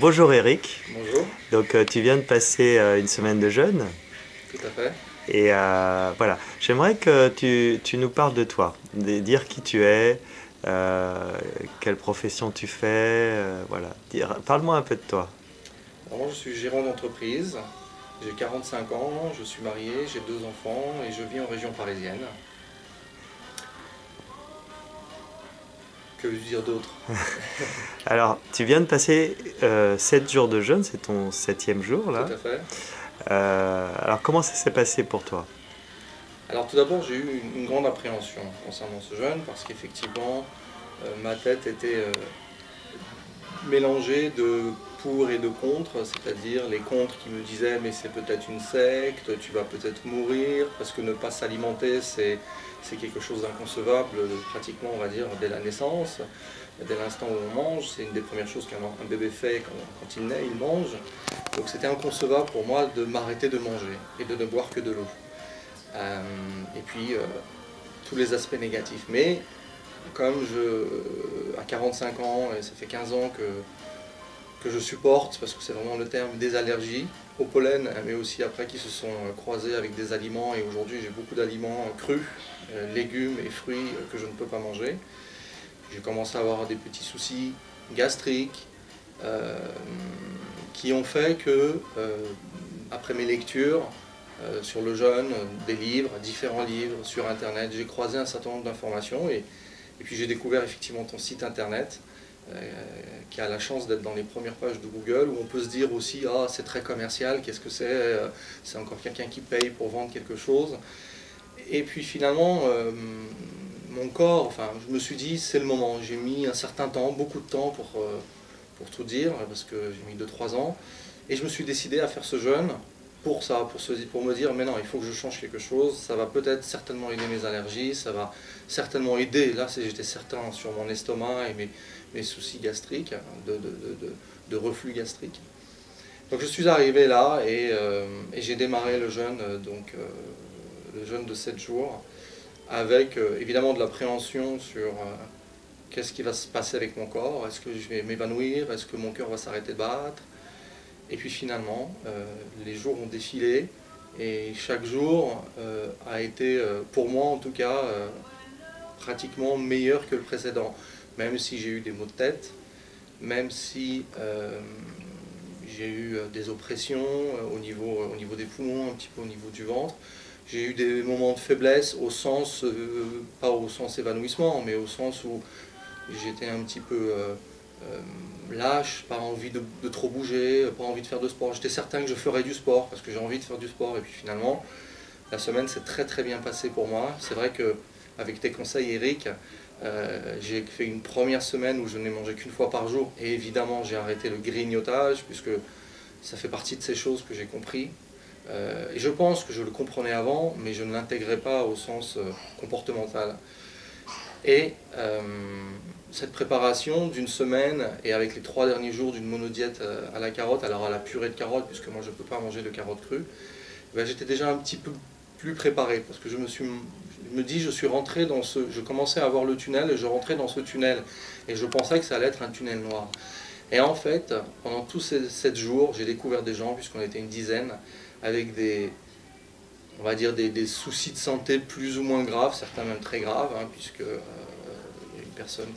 Bonjour Eric, Bonjour, donc tu viens de passer une semaine de jeûne tout à fait. et voilà, j'aimerais que tu nous parles de toi, dire qui tu es, quelle profession tu fais, voilà, parle-moi un peu de toi. Alors moi je suis gérant d'entreprise, j'ai 45 ans, je suis marié, j'ai deux enfants et je vis en région parisienne. Que veux-je dire d'autre? Alors, tu viens de passer 7 jours de jeûne, c'est ton septième jour Tout là. à fait. Alors comment ça s'est passé pour toi? Alors tout d'abord j'ai eu une grande appréhension concernant ce jeûne parce qu'effectivement ma tête était mélangée de pour et de contre, c'est-à-dire les contres qui me disaient mais c'est peut-être une secte, tu vas peut-être mourir, parce que ne pas s'alimenter c'est quelque chose d'inconcevable pratiquement on va dire dès la naissance, dès l'instant où on mange, c'est une des premières choses qu'un bébé fait quand il naît, il mange. Donc c'était inconcevable pour moi de m'arrêter de manger et de ne boire que de l'eau. Et puis tous les aspects négatifs. Mais comme à 45 ans, et ça fait 15 ans que je supporte, parce que c'est vraiment le terme, des allergies au pollen, mais aussi après qui se sont croisés avec des aliments, et aujourd'hui j'ai beaucoup d'aliments crus, légumes et fruits que je ne peux pas manger. J'ai commencé à avoir des petits soucis gastriques qui ont fait que, après mes lectures sur le jeûne, des livres, différents livres sur internet, j'ai croisé un certain nombre d'informations et puis j'ai découvert effectivement ton site internet qui a la chance d'être dans les premières pages de Google, où on peut se dire aussi ah c'est très commercial, qu'est-ce que c'est encore quelqu'un qui paye pour vendre quelque chose. Et puis finalement mon corps, enfin je me suis dit c'est le moment, j'ai mis un certain temps, beaucoup de temps pour tout dire, parce que j'ai mis 2-3 ans, et je me suis décidé à faire ce jeûne pour ça, pour me dire mais non, il faut que je change quelque chose, ça va peut-être certainement aider mes allergies, ça va certainement aider, là j'étais certain sur mon estomac et mes soucis gastriques, de reflux gastrique. Donc je suis arrivé là et j'ai démarré le jeûne, le jeûne de 7 jours, avec évidemment de l'appréhension sur qu'est-ce qui va se passer avec mon corps, est-ce que je vais m'évanouir, est-ce que mon cœur va s'arrêter de battre. Et puis finalement, les jours ont défilé et chaque jour a été, pour moi en tout cas, pratiquement meilleur que le précédent. Même si j'ai eu des maux de tête, même si j'ai eu des oppressions au niveau des poumons, un petit peu au niveau du ventre. J'ai eu des moments de faiblesse au sens, pas au sens évanouissement, mais au sens où j'étais un petit peu lâche, pas envie de trop bouger, pas envie de faire de sport. J'étais certain que je ferais du sport parce que j'ai envie de faire du sport et puis finalement la semaine s'est très très bien passée pour moi. C'est vrai qu'avec tes conseils Eric, j'ai fait une première semaine où je n'ai mangé qu'une fois par jour et évidemment j'ai arrêté le grignotage puisque ça fait partie de ces choses que j'ai compris. Et je pense que je le comprenais avant mais je ne l'intégrais pas au sens comportemental. Et cette préparation d'une semaine et avec les 3 derniers jours d'une monodiète à la carotte, alors à la purée de carotte, puisque moi je ne peux pas manger de carottes crues, ben j'étais déjà un petit peu plus préparé parce que je me dis, je suis rentré dans je commençais à voir le tunnel et je rentrais dans ce tunnel et je pensais que ça allait être un tunnel noir. Et en fait, pendant tous ces 7 jours, j'ai découvert des gens, puisqu'on était une dizaine, avec on va dire des soucis de santé plus ou moins graves, certains même très graves, hein, puisque y a une personne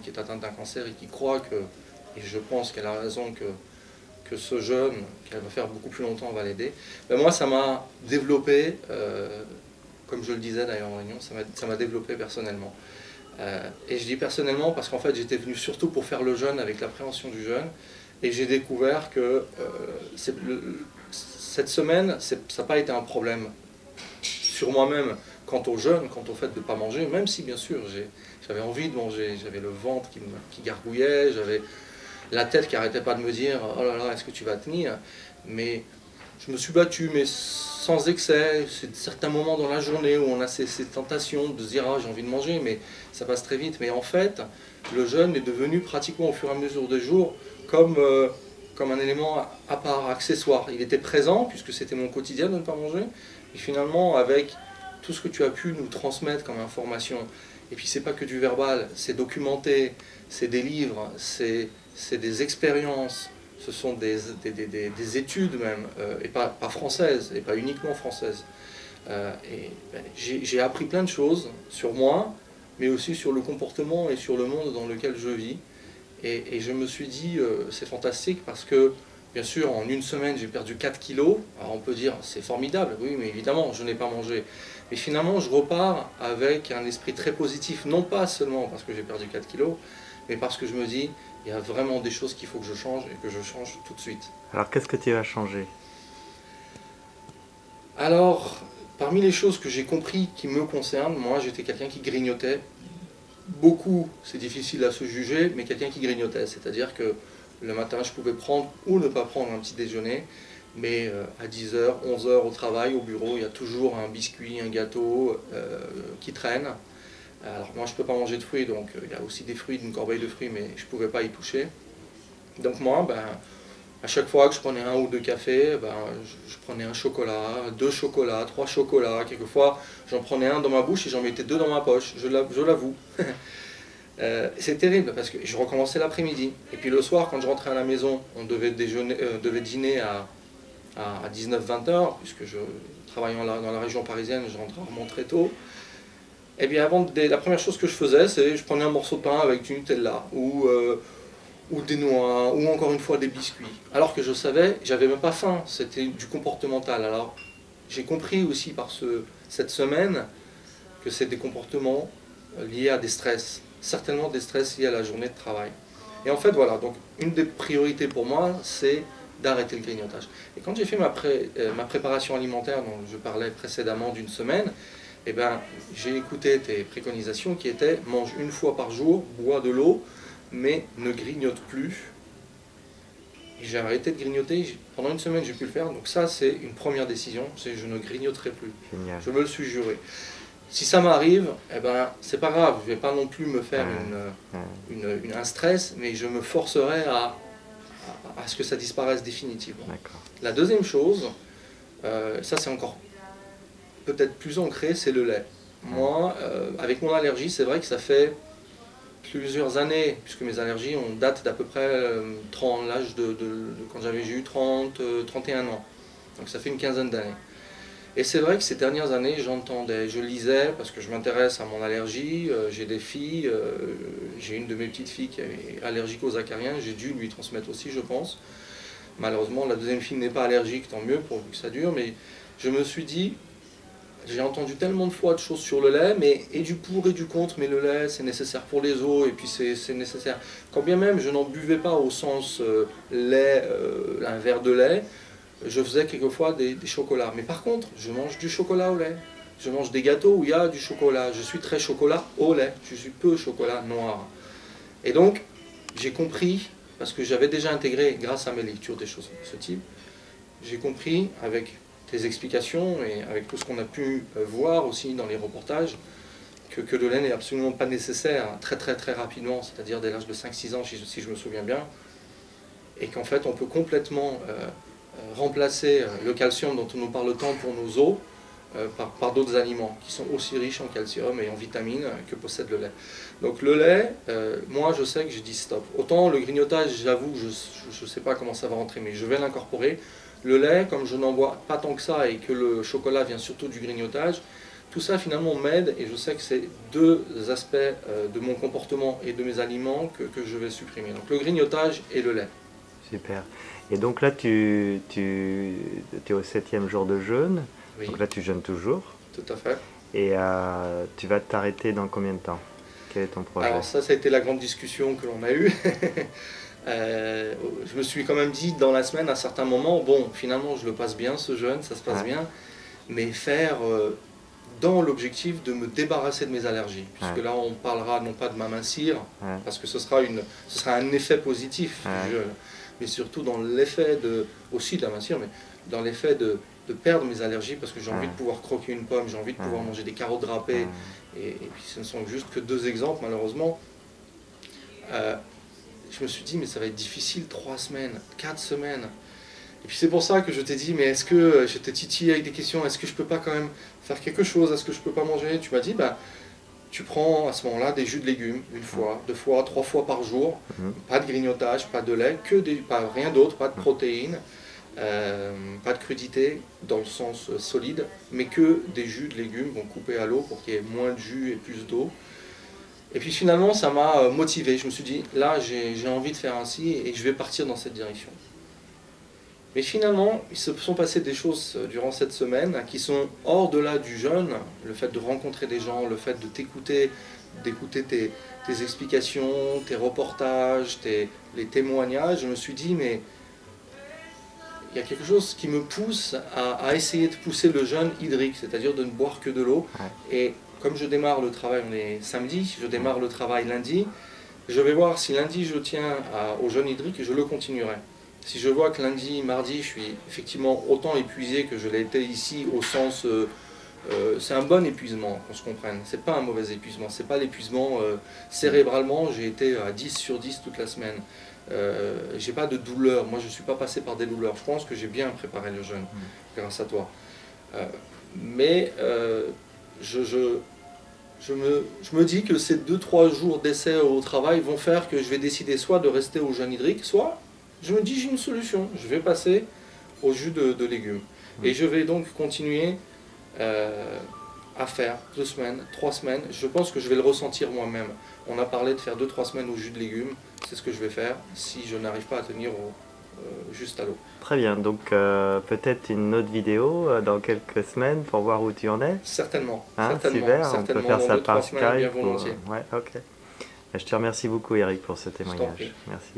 qui est atteinte d'un cancer et qui croit que, et je pense qu'elle a raison, que ce jeûne, qu'elle va faire beaucoup plus longtemps, va l'aider. Ben moi, ça m'a développé, comme je le disais d'ailleurs en réunion, ça m'a développé personnellement. Et je dis personnellement parce qu'en fait, j'étais venu surtout pour faire le jeûne avec l'appréhension du jeûne, et j'ai découvert que cette semaine, ça n'a pas été un problème sur moi-même quant au jeûne, quant au fait de ne pas manger, même si bien sûr j'avais envie de manger, j'avais le ventre qui gargouillait, j'avais la tête qui n'arrêtait pas de me dire oh là là, est-ce que tu vas tenir, mais je me suis battu, mais sans excès. C'est certains moments dans la journée où on a ces tentations de se dire ah, j'ai envie de manger, mais ça passe très vite. Mais en fait, le jeûne est devenu pratiquement au fur et à mesure des jours comme un élément à part, accessoire. Il était présent puisque c'était mon quotidien de ne pas manger, et finalement avec tout ce que tu as pu nous transmettre comme information, et puis c'est pas que du verbal, c'est documenté, c'est des livres, c'est des expériences, ce sont des études même, et pas françaises, et pas uniquement françaises. J'ai appris plein de choses sur moi, mais aussi sur le comportement et sur le monde dans lequel je vis. Et je me suis dit, c'est fantastique parce que, bien sûr, en une semaine, j'ai perdu 4 kilos. Alors on peut dire, c'est formidable, oui, mais évidemment, je n'ai pas mangé. Mais finalement, je repars avec un esprit très positif, non pas seulement parce que j'ai perdu 4 kilos, mais parce que je me dis, il y a vraiment des choses qu'il faut que je change et que je change tout de suite. Alors, qu'est-ce que tu vas changer? Alors, parmi les choses que j'ai compris qui me concernent, moi j'étais quelqu'un qui grignotait beaucoup, c'est difficile à se juger, mais quelqu'un qui grignotait, c'est-à-dire que le matin je pouvais prendre ou ne pas prendre un petit déjeuner, mais à 10h, 11h au travail, au bureau, il y a toujours un biscuit, un gâteau qui traîne. Alors moi je ne peux pas manger de fruits, donc il y a aussi des fruits, d'une corbeille de fruits, mais je ne pouvais pas y toucher. Donc moi, à chaque fois que je prenais un ou deux cafés, je prenais un chocolat, 2 chocolats, 3 chocolats. Quelquefois, j'en prenais un dans ma bouche et j'en mettais 2 dans ma poche, je l'avoue. C'est terrible parce que je recommençais l'après-midi. Et puis le soir, quand je rentrais à la maison, on devait dîner à 19-20 heures, puisque travaillant dans la région parisienne, je rentrais vraiment très tôt. Et bien la première chose que je faisais, c'est je prenais un morceau de pain avec du Nutella ou des noix, ou encore une fois des biscuits. Alors que je savais, j'avais même pas faim, c'était du comportemental. Alors j'ai compris aussi par cette semaine que c'est des comportements liés à des stress, certainement des stress liés à la journée de travail. Et en fait voilà, donc une des priorités pour moi, c'est d'arrêter le grignotage. Et quand j'ai fait ma préparation alimentaire dont je parlais précédemment d'une semaine, eh ben, j'ai écouté tes préconisations qui étaient mange 1 fois par jour, bois de l'eau, mais ne grignote plus. J'ai arrêté de grignoter, pendant une semaine j'ai pu le faire, donc ça c'est une première décision, c'est je ne grignoterai plus. Génial. Je me le suis juré. Si ça m'arrive, eh ben, c'est pas grave, je ne vais pas non plus me faire un stress, mais je me forcerai à ce que ça disparaisse définitivement. La deuxième chose, ça c'est encore peut-être plus ancré, c'est le lait. Moi, avec mon allergie, c'est vrai que ça fait plusieurs années, puisque mes allergies ont date d'à peu près l'âge de quand j'ai eu 31 ans. Donc ça fait une quinzaine d'années. Et c'est vrai que ces dernières années, j'entendais, je lisais, parce que je m'intéresse à mon allergie, j'ai des filles, j'ai une de mes petites filles qui est allergique aux acariens, j'ai dû lui transmettre aussi, je pense. Malheureusement, la deuxième fille n'est pas allergique, tant mieux, pourvu que ça dure, mais je me suis dit, j'ai entendu tellement de fois de choses sur le lait, mais et du pour et du contre, mais le lait c'est nécessaire pour les os, et puis c'est nécessaire. Quand bien même je n'en buvais pas au sens lait, un verre de lait, je faisais quelquefois des chocolats. Mais par contre, je mange du chocolat au lait. Je mange des gâteaux où il y a du chocolat. Je suis très chocolat au lait, je suis peu chocolat noir. Et donc, j'ai compris, parce que j'avais déjà intégré, grâce à mes lectures, des choses de ce type, j'ai compris avec tes explications et avec tout ce qu'on a pu voir aussi dans les reportages, que le lait n'est absolument pas nécessaire très rapidement, c'est-à-dire dès l'âge de 5-6 ans si je me souviens bien, et qu'en fait on peut complètement remplacer le calcium dont on nous parle tant pour nos os par d'autres aliments qui sont aussi riches en calcium et en vitamines que possède le lait. Donc le lait, moi je sais que j'ai dit stop. Autant le grignotage, j'avoue, je ne sais pas comment ça va rentrer, mais je vais l'incorporer. Le lait, comme je n'en bois pas tant que ça et que le chocolat vient surtout du grignotage, tout ça finalement m'aide et je sais que c'est 2 aspects de mon comportement et de mes aliments que je vais supprimer. Donc le grignotage et le lait. Super. Et donc là, tu es au 7e jour de jeûne. Oui. Donc là, tu jeûnes toujours. Tout à fait. Et tu vas t'arrêter dans combien de temps? Quel est ton projet? Alors ça a été la grande discussion que l'on a eue. Je me suis quand même dit dans la semaine à certains moments, bon, finalement je le passe bien ce jeûne, ça se passe bien, mais faire dans l'objectif de me débarrasser de mes allergies, puisque là on parlera non pas de m'amincir, parce que ce sera un effet positif du jeûne, mais surtout dans l'effet aussi d'amincir, mais dans l'effet de perdre mes allergies, parce que j'ai envie de pouvoir croquer une pomme, j'ai envie de pouvoir manger des carottes râpées, et puis ce ne sont juste que 2 exemples malheureusement. Je me suis dit, mais ça va être difficile, 3 semaines, 4 semaines. Et puis c'est pour ça que je t'ai dit, mais est-ce que, je t'ai titillé avec des questions, est-ce que je peux pas quand même faire quelque chose, est-ce que je peux pas manger? Tu m'as dit, tu prends à ce moment-là des jus de légumes, une fois, deux fois, trois fois par jour, pas de grignotage, pas de lait, pas, rien d'autre, pas de protéines, pas de crudité dans le sens solide, mais que des jus de légumes coupés à l'eau pour qu'il y ait moins de jus et plus d'eau. Et puis finalement, ça m'a motivé. Je me suis dit, là, j'ai envie de faire ainsi et je vais partir dans cette direction. Mais finalement, il se sont passées des choses durant cette semaine qui sont hors de là du jeûne. Le fait de rencontrer des gens, le fait de t'écouter, d'écouter tes explications, tes reportages, les témoignages. Je me suis dit, mais il y a quelque chose qui me pousse à essayer de pousser le jeûne hydrique, c'est-à-dire de ne boire que de l'eau. Et comme je démarre le travail, on est samedi, je démarre le travail lundi, je vais voir si lundi je tiens au jeûne hydrique, je le continuerai. Si je vois que lundi, mardi, je suis effectivement autant épuisé que je l'ai été ici, au sens... c'est un bon épuisement, qu'on se comprenne. C'est pas un mauvais épuisement. C'est pas l'épuisement cérébralement. J'ai été à 10 sur 10 toute la semaine. J'ai pas de douleur. Moi, je suis pas passé par des douleurs. Je pense que j'ai bien préparé le jeûne, grâce à toi. Mais je me dis que ces 2-3 jours d'essai au travail vont faire que je vais décider soit de rester au jeûne hydrique, soit... Je me dis, j'ai une solution, je vais passer au jus de légumes. Et je vais donc continuer à faire 2 semaines, 3 semaines. Je pense que je vais le ressentir moi-même. On a parlé de faire 2-3 semaines au jus de légumes. C'est ce que je vais faire si je n'arrive pas à tenir juste à l'eau. Très bien, donc peut-être une autre vidéo dans quelques semaines pour voir où tu en es. Certainement. Super, on peut faire ça par Skype. Bien volontiers. Ouais, ok. Je te remercie beaucoup Eric pour ce témoignage. Merci.